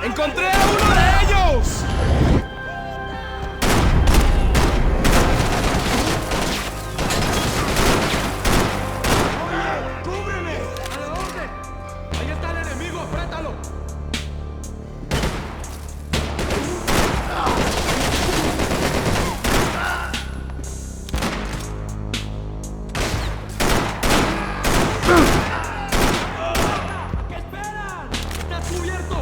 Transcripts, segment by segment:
¡Encontré a uno de ellos! ¡Oye, cúbreme! ¡A la orden! ¡Ahí está el enemigo! ¡Aprétalo! ¿Qué esperan? ¡Estás cubierto!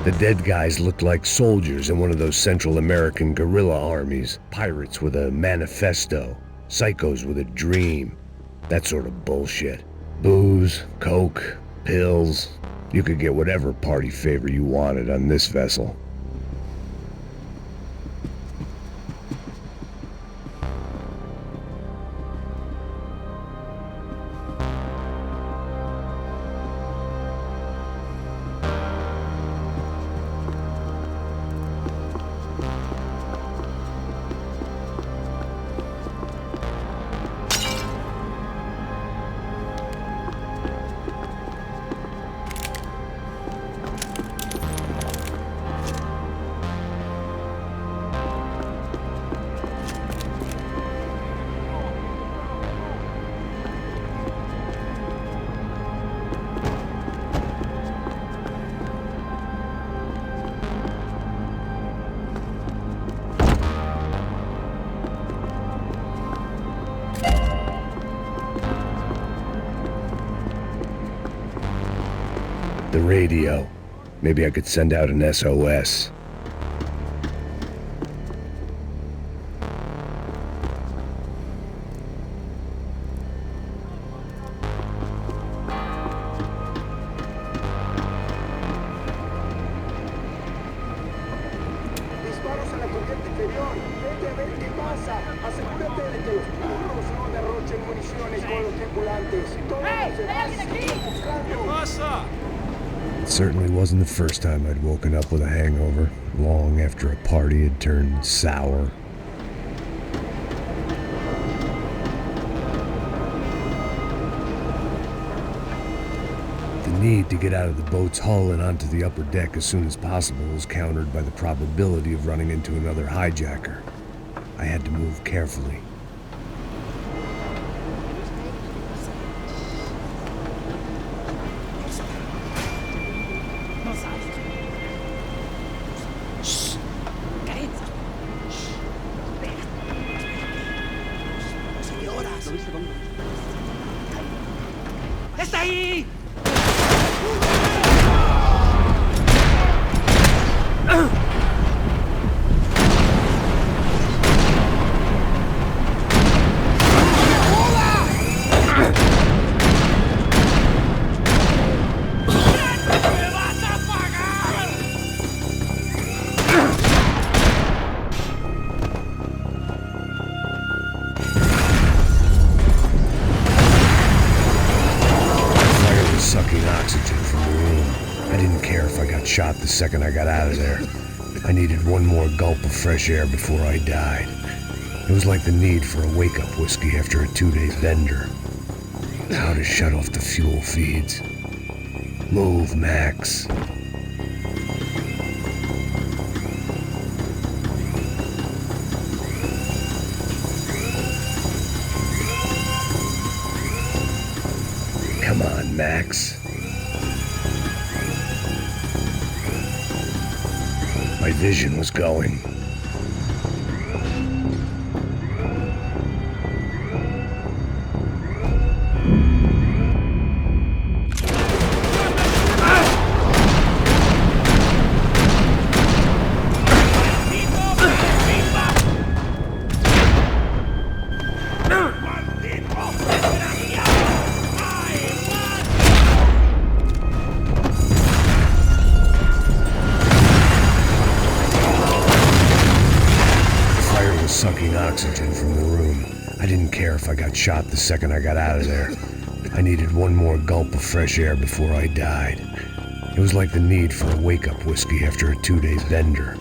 The dead guys looked like soldiers in one of those Central American guerrilla armies. Pirates with a manifesto. Psychos with a dream. That sort of bullshit. Booze, coke, pills. You could get whatever party favor you wanted on this vessel. The radio. Maybe I could send out an SOS. Disparos en la corriente inferior. Vete a ver qué pasa. Asegúrate de que los turros no derrochen municiones con los tripulantes. Todos los demás siguen buscando. ¿Qué pasa? It certainly wasn't the first time I'd woken up with a hangover, long after a party had turned sour. The need to get out of the boat's hull and onto the upper deck as soon as possible was countered by the probability of running into another hijacker. I had to move carefully. ¡Está ahí! Sucking oxygen from the room. I didn't care if I got shot the second I got out of there. I needed one more gulp of fresh air before I died. It was like the need for a wake-up whiskey after a 2-day bender. How to shut off the fuel feeds. Move, Max. Come on, Max. My vision was going. was sucking oxygen from the room. I didn't care if I got shot the second I got out of there. I needed one more gulp of fresh air before I died. It was like the need for a wake-up whiskey after a 2-day bender.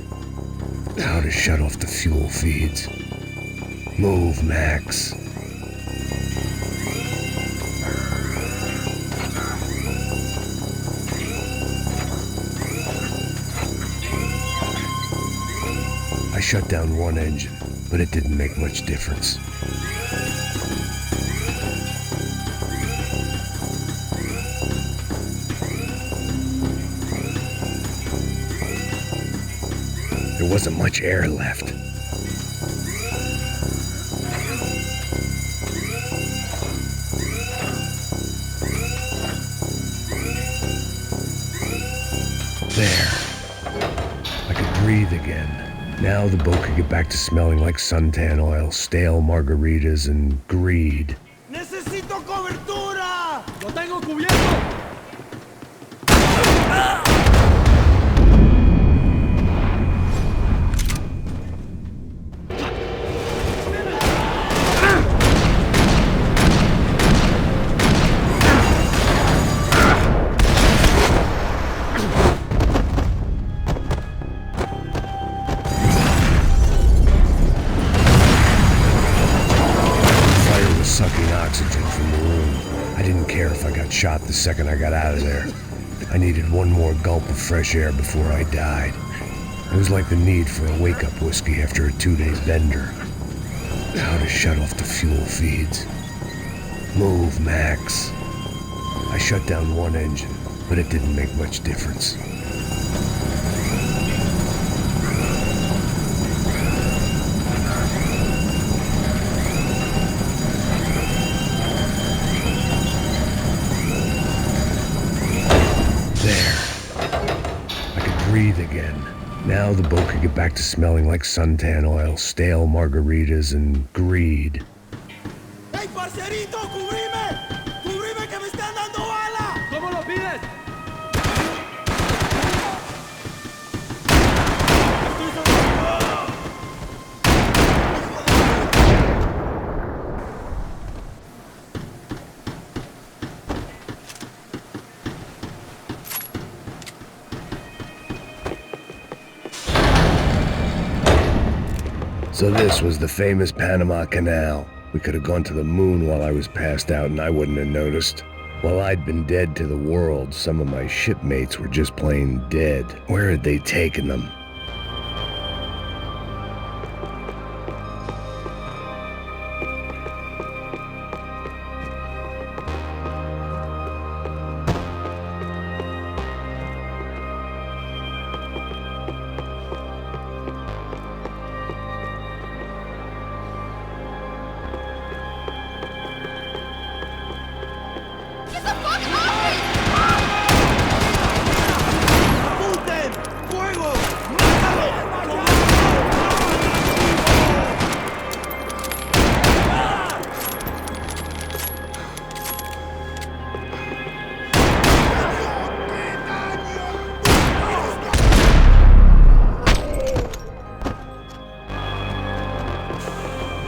How to shut off the fuel feeds. Move, Max. I shut down one engine, but it didn't make much difference. There wasn't much air left. There. I could breathe again. Now the boat could get back to smelling like suntan oil, stale margaritas, and greed. ¡Necesito cobertura! ¡Lo tengo cubierto! Sucking oxygen from the room. I didn't care if I got shot the second I got out of there. I needed one more gulp of fresh air before I died. It was like the need for a wake-up whiskey after a 2-day bender. How to shut off the fuel feeds. Move, Max. I shut down one engine, but it didn't make much difference. Breathe again. Now the boat could get back to smelling like suntan oil, stale margaritas, and greed. ¡Hey, parcerito! ¡Cubrime! ¡Cubrime que me están dando bala! ¿Cómo lo pides? So this was the famous Panama Canal. We could have gone to the moon while I was passed out and I wouldn't have noticed. While I'd been dead to the world, some of my shipmates were just plain dead. Where had they taken them?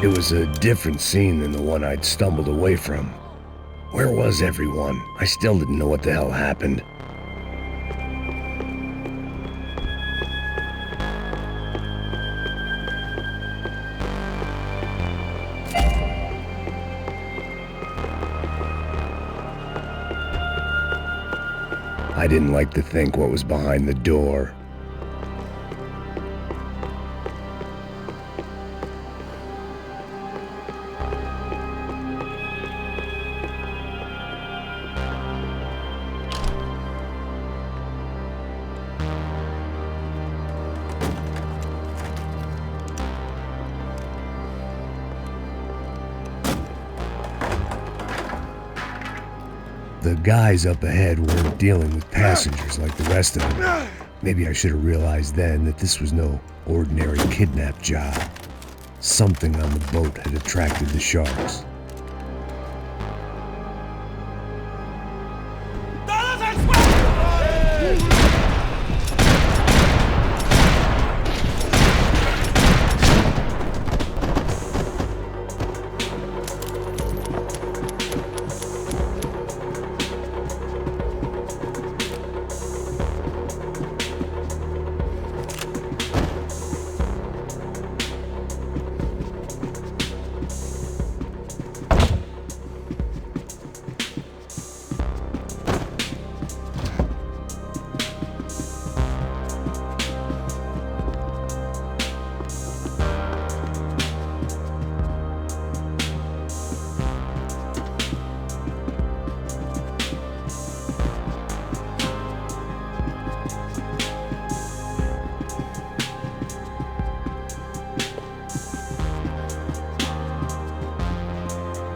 It was a different scene than the one I'd stumbled away from. Where was everyone? I still didn't know what the hell happened. I didn't like to think what was behind the door. The guys up ahead weren't dealing with passengers like the rest of them. Maybe I should have realized then that this was no ordinary kidnap job. Something on the boat had attracted the sharks.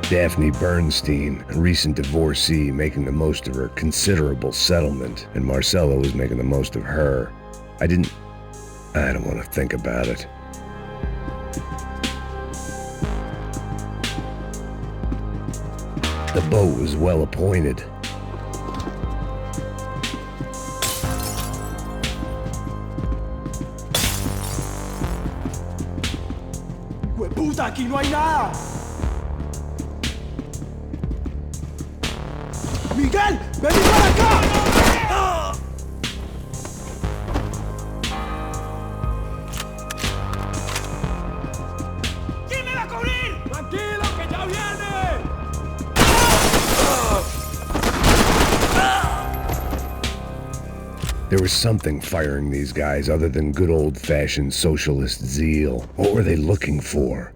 Daphne Bernstein, a recent divorcee, making the most of her considerable settlement, and Marcella was making the most of her. I don't want to think about it. The boat was well appointed. ¡Hueputa, aquí no hay nada! ¡Miguel, vení para acá! ¿Quién me va a cubrir? ¡Tranquilo, que ya viene! There was something firing these guys other than good old-fashioned socialist zeal. What were they looking for?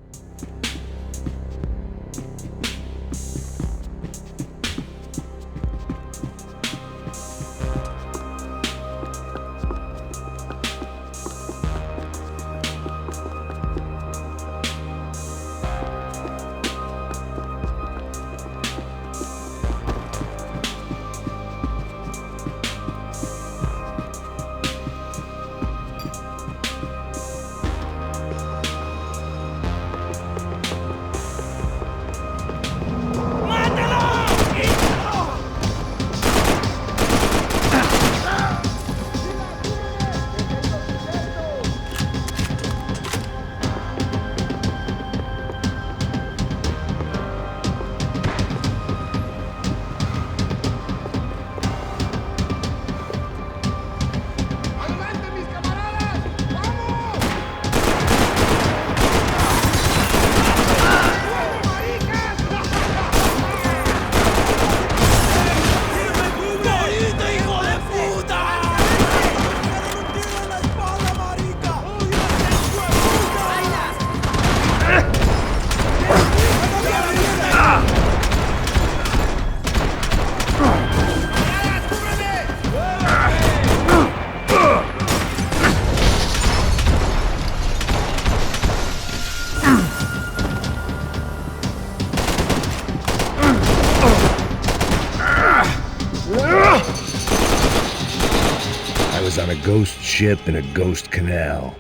On a ghost ship in a ghost canal.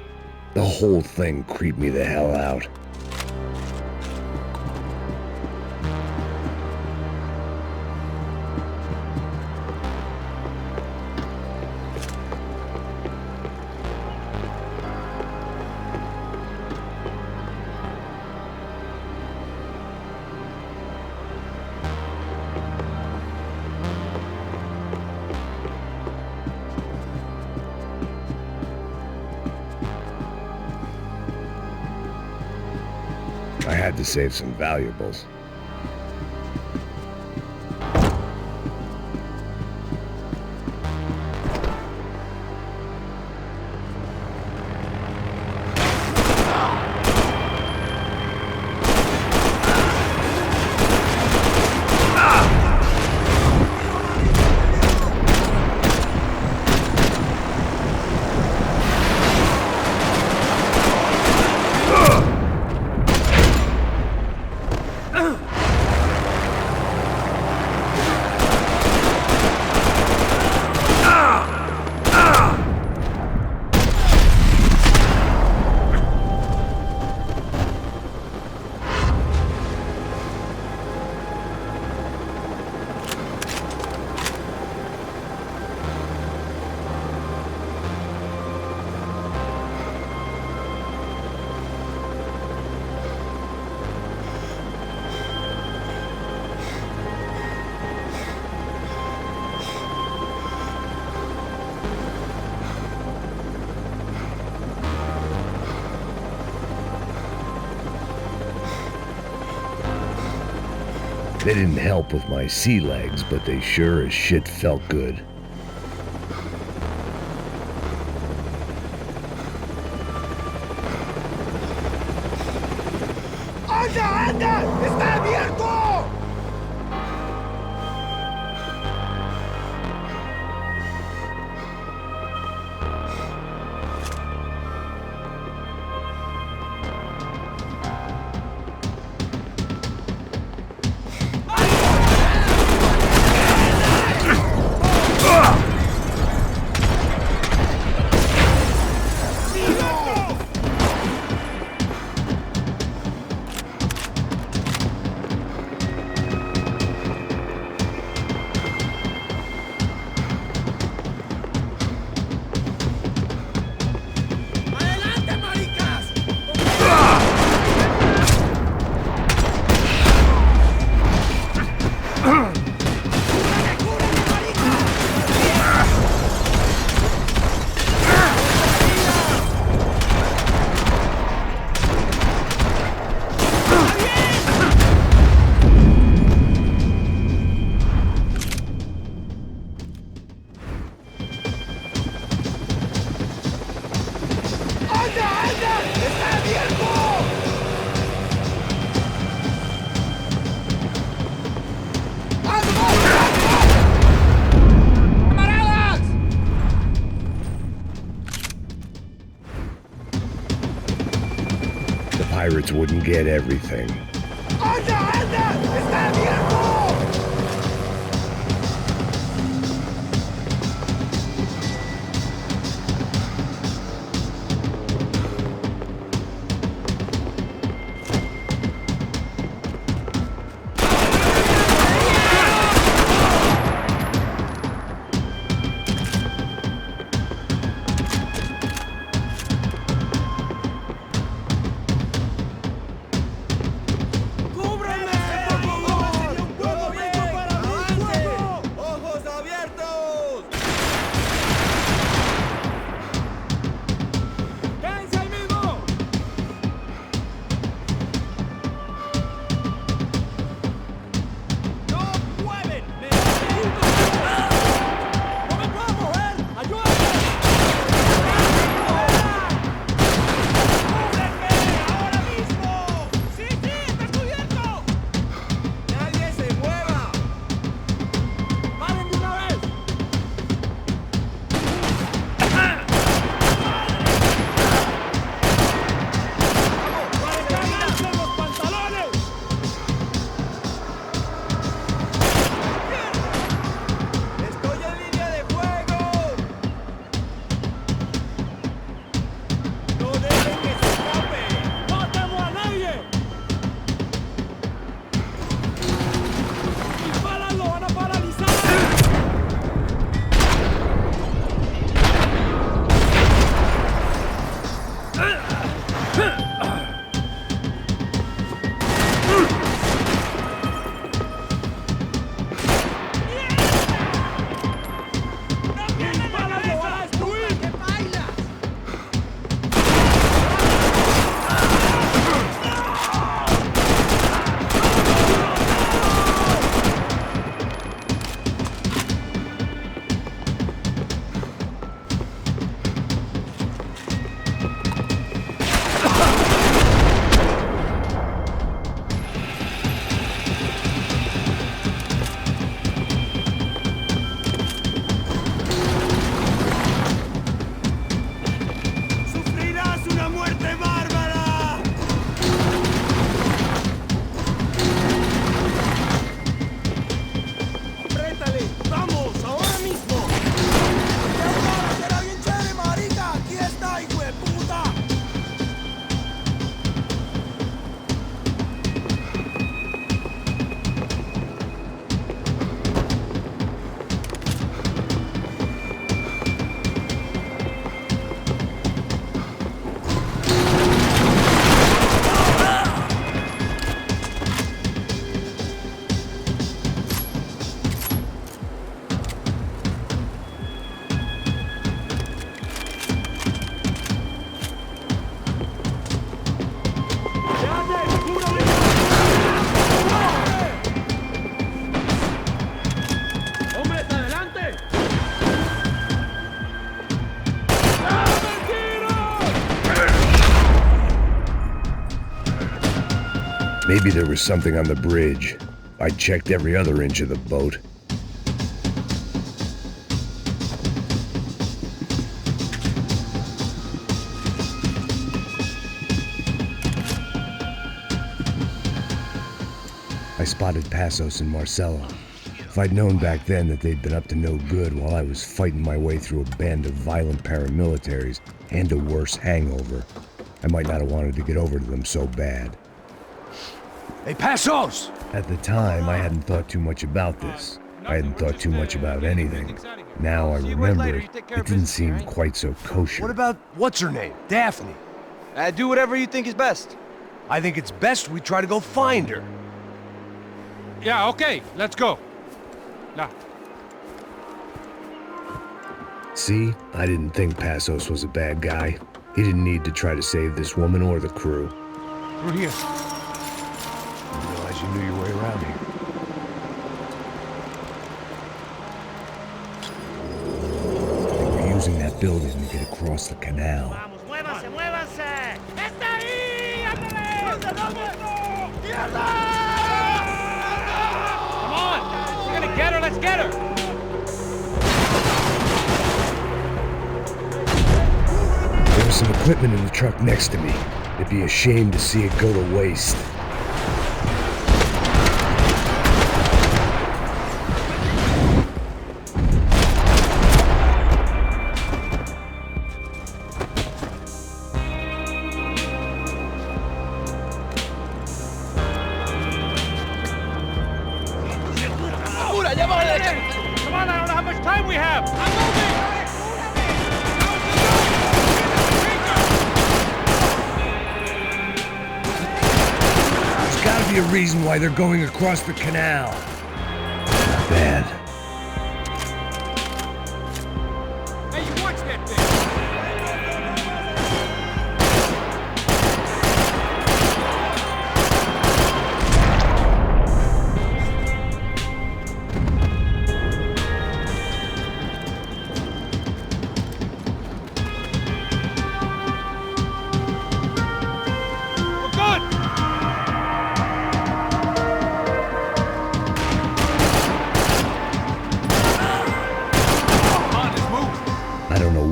The whole thing creeped me the hell out. I had to save some valuables. They didn't help with my sea legs, but they sure as shit felt good. ¡Anda, anda! ¡Está abierto! pirates wouldn't get everything. ¡Anda, anda! ¡Está abierto! Maybe there was something on the bridge. I checked every other inch of the boat. I spotted Passos and Marcelo. If I'd known back then that they'd been up to no good while I was fighting my way through a band of violent paramilitaries and a worse hangover, I might not have wanted to get over to them so bad. Hey, Passos! At the time, I hadn't thought too much about this. I hadn't thought too much about anything. Now I remember it didn't seem quite so kosher. What about what's-her-name? Daphne? Do whatever you think is best. I think it's best we try to go find her. Yeah, okay, let's go. Now. See? I didn't think Passos was a bad guy. He didn't need to try to save this woman or the crew. Through here. I didn't realize you knew your way around here. They were using that building to get across the canal. ¡Vamos, muévanse, muévanse! ¡Está ahí! ¡Ándale! ¡Mierda! Come on! We're gonna get her, let's get her! There was some equipment in the truck next to me. It'd be a shame to see it go to waste. Come on, I don't know how much time we have. I'm There's gotta be a reason why they're going across the canal. Not bad. Hey, you watch that thing.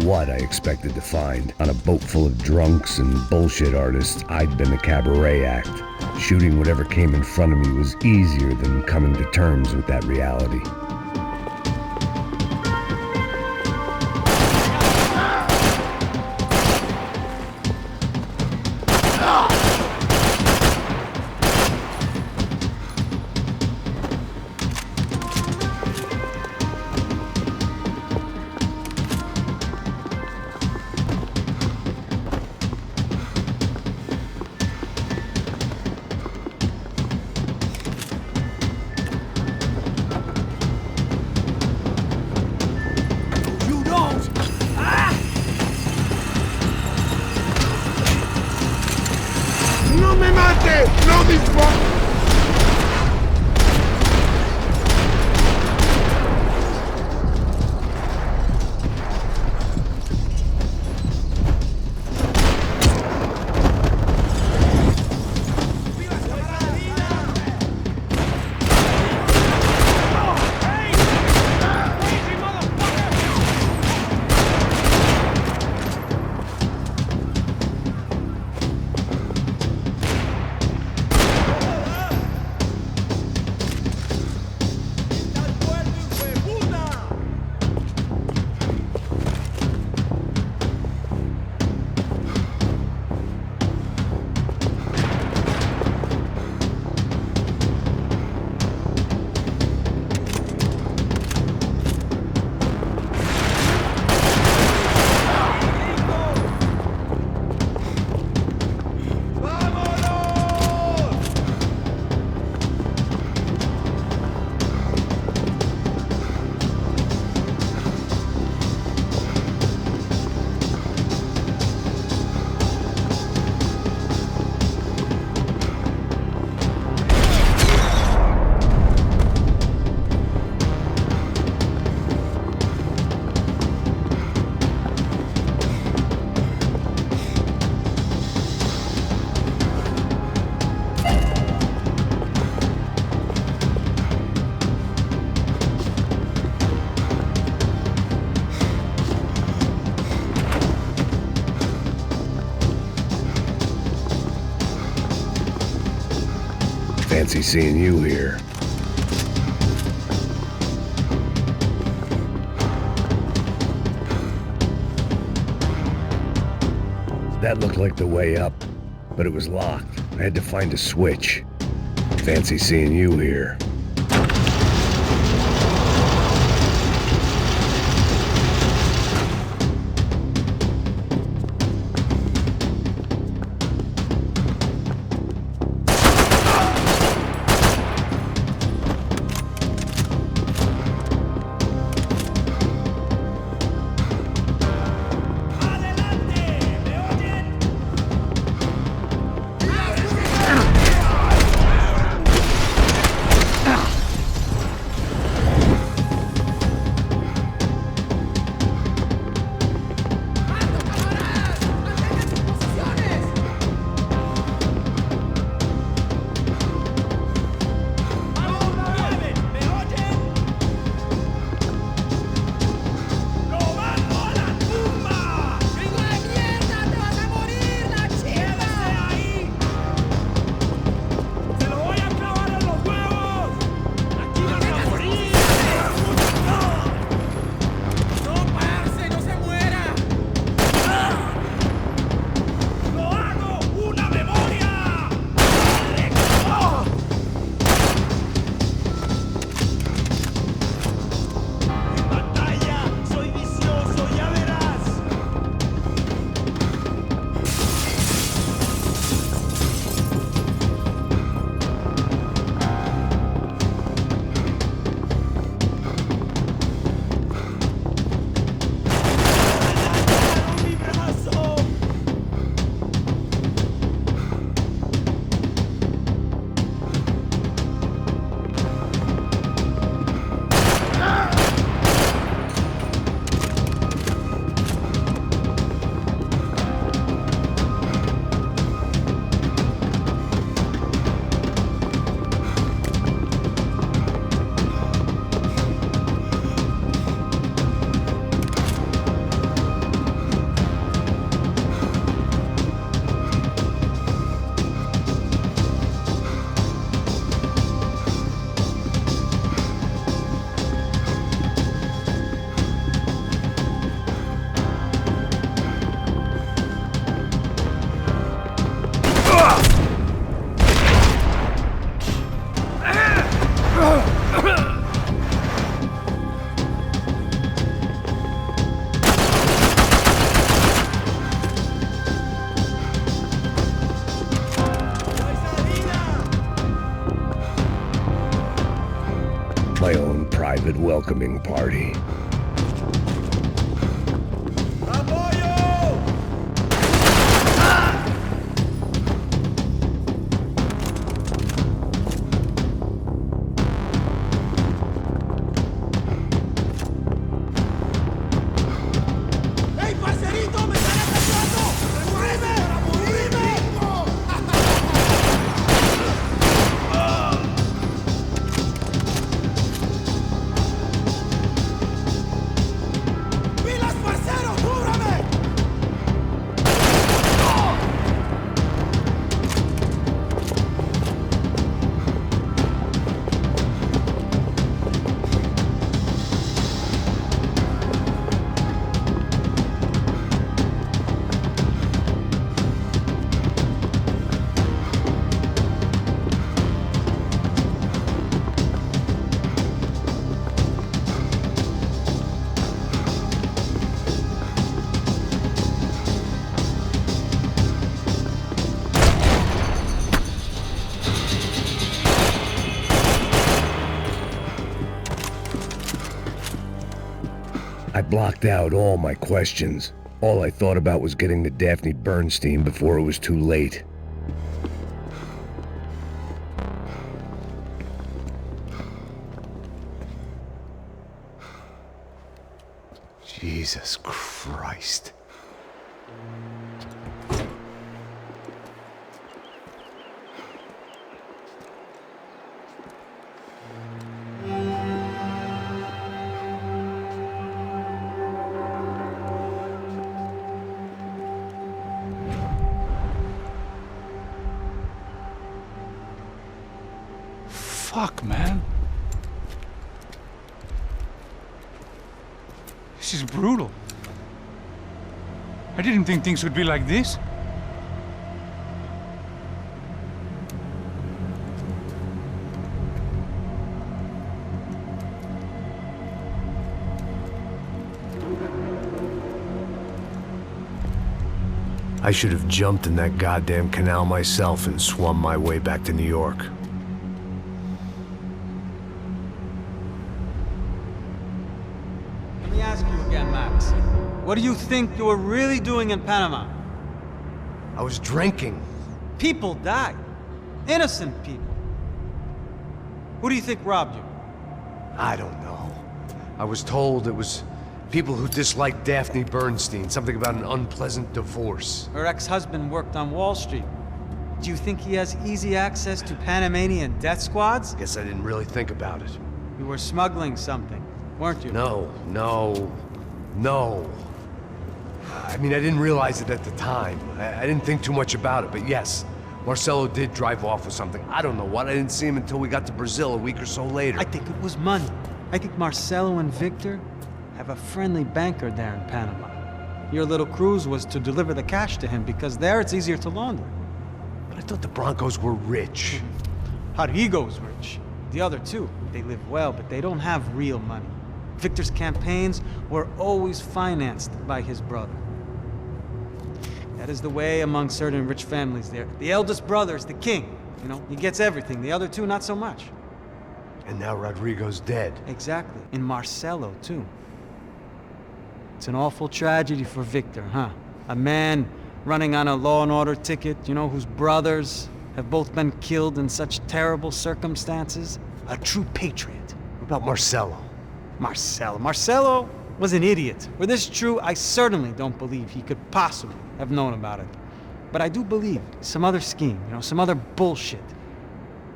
What I expected to find. On a boat full of drunks and bullshit artists, I'd been the cabaret act. Shooting whatever came in front of me was easier than coming to terms with that reality. ¡No me mate! ¡No dispare! Fancy seeing you here. That looked like the way up, but it was locked. I had to find a switch. Fancy seeing you here. My own private welcoming party. ¡Ey, parcerito! ¡Me están atacando! ¡Cubrime! ¡Cubrime! ¡Pilas, parcero! ¡Cúbrame! I blocked out all my questions. All I thought about was getting to Daphne Bernstein before it was too late. Jesus Christ. Fuck, man. This is brutal. I didn't think things would be like this. I should have jumped in that goddamn canal myself and swum my way back to New York. Let me ask you again, Max. What do you think you were really doing in Panama? I was drinking. People died. Innocent people. Who do you think robbed you? I don't know. I was told it was people who disliked Daphne Bernstein, something about an unpleasant divorce. Her ex-husband worked on Wall Street. Do you think he has easy access to Panamanian death squads? Guess I didn't really think about it. You were smuggling something, weren't you? No. I mean, I didn't realize it at the time. I didn't think too much about it, but yes, Marcelo did drive off with something. I don't know what. I didn't see him until we got to Brazil a week or so later. I think it was money. I think Marcelo and Victor have a friendly banker there in Panama. Your little cruise was to deliver the cash to him because there it's easier to launder. But I thought the Broncos were rich. Rodrigo's rich. The other two, they live well, but they don't have real money. Victor's campaigns were always financed by his brother. That is the way among certain rich families there. The eldest brother is the king. You know, he gets everything. The other two, not so much. And now Rodrigo's dead. Exactly. And Marcelo, too. It's an awful tragedy for Victor, huh? A man running on a law and order ticket, you know, whose brothers have both been killed in such terrible circumstances. A true patriot. What about Marcelo? Marcelo was an idiot. Were this true, I certainly don't believe he could possibly have known about it. But I do believe some other scheme, you know, some other bullshit.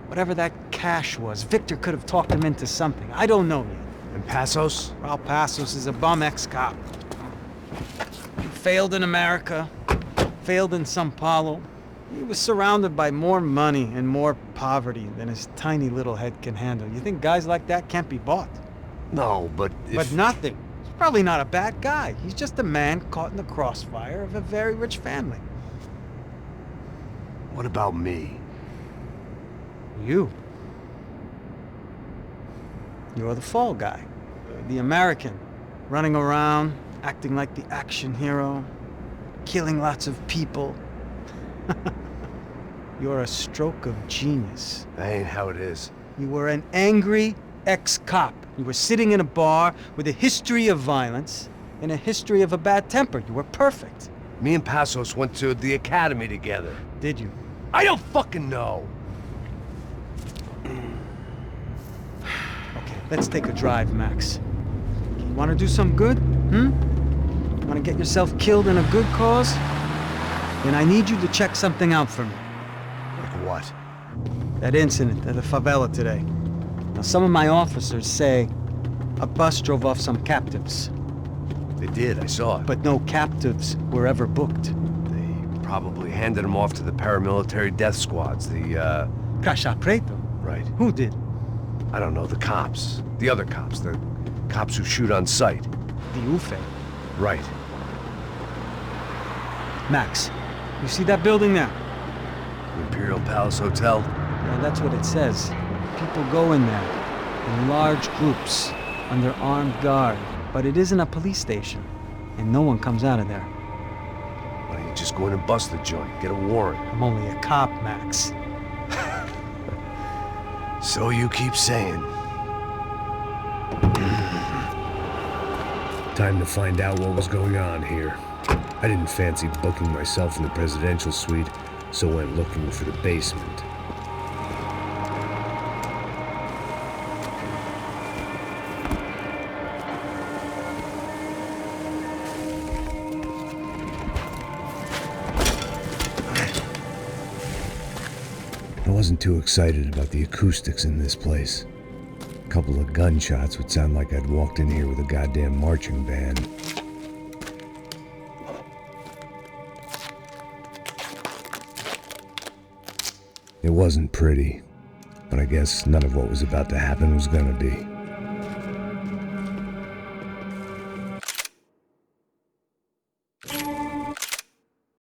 Whatever that cash was, Victor could have talked him into something. I don't know yet. And Passos? Raul Passos is a bum ex-cop. He failed in America, failed in Sao Paulo. He was surrounded by more money and more poverty than his tiny little head can handle. You think guys like that can't be bought? No, but if... But nothing. He's probably not a bad guy. He's just a man caught in the crossfire of a very rich family. What about me? You. You're the fall guy. The American. Running around, acting like the action hero. Killing lots of people. You're a stroke of genius. That ain't how it is. You were an angry, ex-cop. You were sitting in a bar with a history of violence and a history of a bad temper. You were perfect. Me and Passos went to the academy together. Did you? I don't fucking know. Okay, let's take a drive, Max. You want to do some good? Want to get yourself killed in a good cause? Then I need you to check something out for me. Like what? That incident at the favela today. Now, some of my officers say a bus drove off some captives, They did, I saw it. but no captives were ever booked. They probably handed them off to the paramilitary death squads, the, Caixa Preto? Right. Who did? I don't know, the cops. The other cops, the cops who shoot on sight. The UFE. Right. Max, you see that building there? Imperial Palace Hotel? Yeah, that's what it says. People go in there in large groups under armed guard, but it isn't a police station, and no one comes out of there. Why don't you just go in and bust the joint, get a warrant? I'm only a cop, Max. So you keep saying. Time to find out what was going on here. I didn't fancy booking myself in the presidential suite, so went looking for the basement. I wasn't too excited about the acoustics in this place. A couple of gunshots would sound like I'd walked in here with a goddamn marching band. It wasn't pretty, but I guess none of what was about to happen was gonna be.